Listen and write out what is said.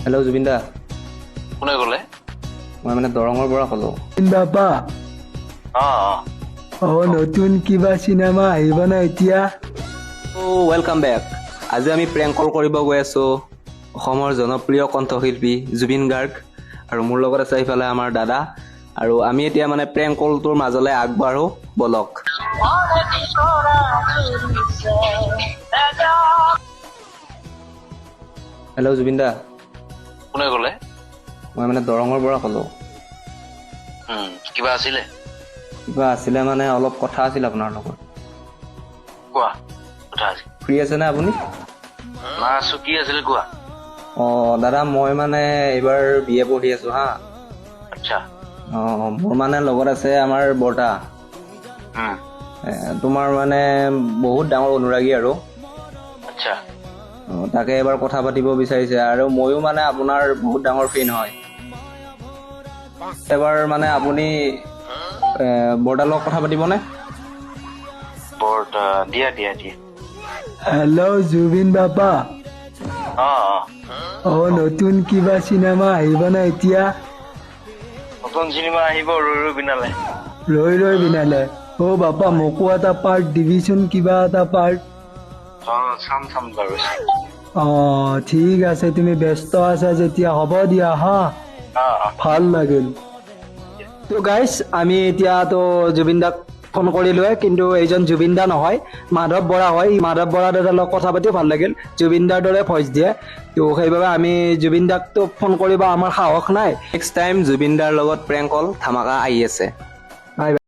Hello' Zubeen দা, কোনে ক'লে? মই মানে দৰঙৰ পৰা ক'লোঁ। বাবা নতুন কিবা চিনেমা আহিব না এতিয়া? Welcome back. আজি আমি প্ৰেংক কল কৰিব গৈ আছোঁ অসমৰ জনপ্ৰিয় কণ্ঠশিল্পী জুবিন গাৰ্গ, আৰু মোৰ লগত আছে এইফালে আমাৰ দাদা, আৰু আমি এতিয়া মানে প্ৰেংক কলটোৰ মাজলৈ আগবাঢ়ো, বলক। হেল্ল' জুবিন দা, কোনে ক'লে? মই মানে দৰঙৰ পৰা ক'লোঁ। কিবা আছিলে? কিবা আছিলে মানে অলপ কথা আছিল আপোনাৰ লগত। কোৱা, কথা আছে। ফ্ৰী আছেনে আপুনি? না আছো, কি আছিলে কোৱা। দাদা মই মানে এইবাৰ BA পঢ়ি আছোঁ হা। আচ্ছা। মোৰ মানে লগত আছে আমাৰ বৰ্তা। তোমাৰ মানে বহুত ডাঙৰ অনুৰাগী আৰু। আচ্ছা। তাকে এবাৰ কথা পাতিব বিচাৰিছে, আৰু ময়ো মানে আপোনাৰ বহুত ডাঙৰ ফেন হয়। এবাৰ মানে আপুনি বৰ্তাৰ লগত কথা পাতিবনে? বৰ্তা দিয়া। হেল্ল' জুবিন বাবা, নতুন কিবা চিনেমা আহিব না এতিয়া? নতুন চিনেমা আহিব, ৰৈ বিনালে। ৰৈ বিনালে। বাবা মোকো এটা পাৰ্ট দিবিচোন, কিবা এটা পাৰ্ট। চাম বাৰু। ঠিক আছে, তুমি ব্যস্ত আছা যেতিয়া হ'ব দিয়া হা। ভাল লাগিল। তো গাইজ, আমি এতিয়াতো জুবিন দাক ফোন কৰিলোৱে, কিন্তু এইজন জুবিন দা নহয়, মাধৱ বৰা হয়। মাধৱ বৰা দাদাৰ লগত কথা পাতি ভাল লাগিল, জুবিন দাৰ দৰে ভইচ দিয়ে। তো সেইবাবে আমি জুবিন দাকতো ফোন কৰিব আমাৰ সাহস নাই। নেক্সট টাইম জুবিন দাৰ লগত প্ৰেংক কল ধামাকা আহি আছে।